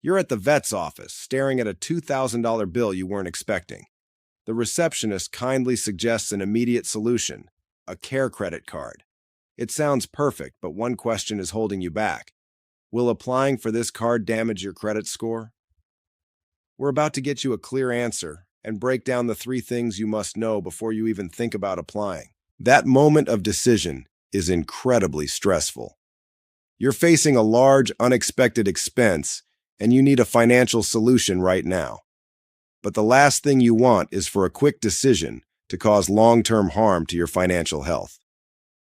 You're at the vet's office, staring at a $2,000 bill you weren't expecting. The receptionist kindly suggests an immediate solution, a care credit card. It sounds perfect, but one question is holding you back. Will applying for this card damage your credit score? We're about to get you a clear answer and break down the 3 things you must know before you even think about applying. That moment of decision is incredibly stressful. You're facing a large, unexpected expense, and you need a financial solution right now. But the last thing you want is for a quick decision to cause long-term harm to your financial health.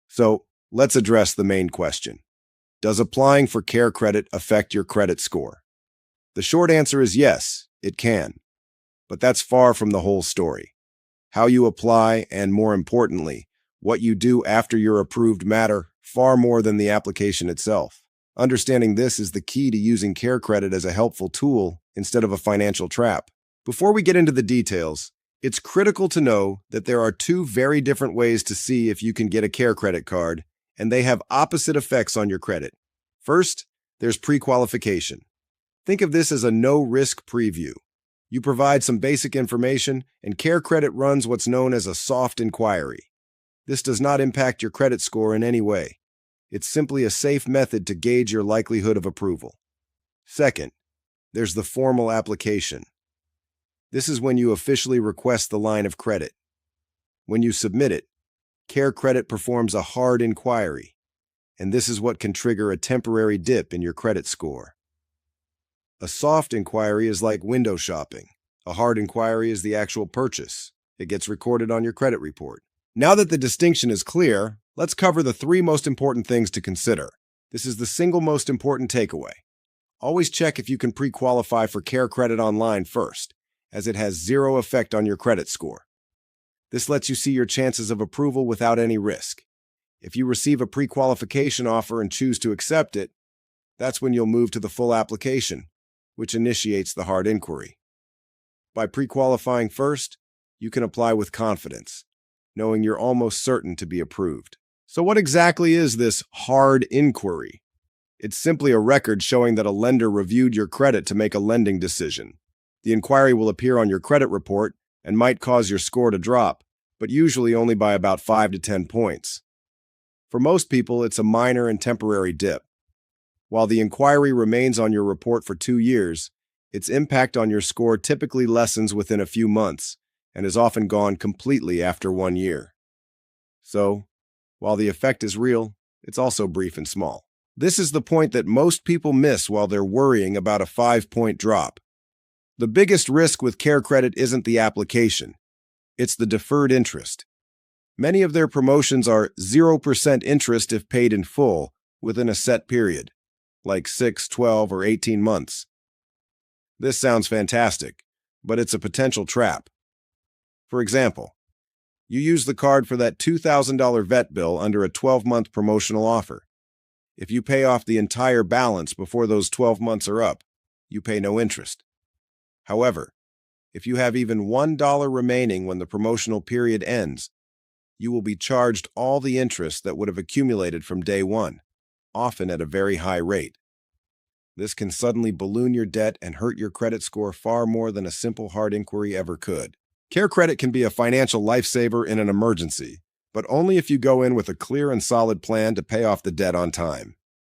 So, let's address the main question. Does applying for care credit affect your credit score? The short answer is yes, it can. But that's far from the whole story. How you apply, and more importantly, what you do after you're approved matter far more than the application itself. Understanding this is the key to using care credit as a helpful tool instead of a financial trap. Before we get into the details, it's critical to know that there are 2 very different ways to see if you can get a care credit card, and they have opposite effects on your credit. First, there's pre-qualification. Think of this as a no-risk preview. You provide some basic information, and care credit runs what's known as a soft inquiry. This does not impact your credit score in any way. It's simply a safe method to gauge your likelihood of approval. Second, there's the formal application. This is when you officially request the line of credit. When you submit it, care credit performs a hard inquiry, and this is what can trigger a temporary dip in your credit score. A soft inquiry is like window shopping. A hard inquiry is the actual purchase. It gets recorded on your credit report. Now that the distinction is clear, let's cover the 3 most important things to consider. This is the single most important takeaway. Always check if you can pre-qualify for care credit online first, as it has 0 effect on your credit score. This lets you see your chances of approval without any risk. If you receive a pre-qualification offer and choose to accept it, that's when you'll move to the full application, which initiates the hard inquiry. By pre-qualifying first, you can apply with confidence, knowing you're almost certain to be approved. So what exactly is this hard inquiry? It's simply a record showing that a lender reviewed your credit to make a lending decision. The inquiry will appear on your credit report and might cause your score to drop, but usually only by about 5 to 10 points. For most people, it's a minor and temporary dip. While the inquiry remains on your report for 2 years, its impact on your score typically lessens within a few months and is often gone completely after 1 year. So, while the effect is real, it's also brief and small. This is the point that most people miss while they're worrying about a 5-point drop. The biggest risk with care credit isn't the application. It's the deferred interest. Many of their promotions are 0% interest if paid in full within a set period, like 6, 12, or 18 months. This sounds fantastic, but it's a potential trap. For example, you use the card for that $2,000 vet bill under a 12-month promotional offer. If you pay off the entire balance before those 12 months are up, you pay no interest. However, if you have even $1 remaining when the promotional period ends, you will be charged all the interest that would have accumulated from day one, often at a very high rate. This can suddenly balloon your debt and hurt your credit score far more than a simple hard inquiry ever could. Care credit can be a financial lifesaver in an emergency, but only if you go in with a clear and solid plan to pay off the debt on time.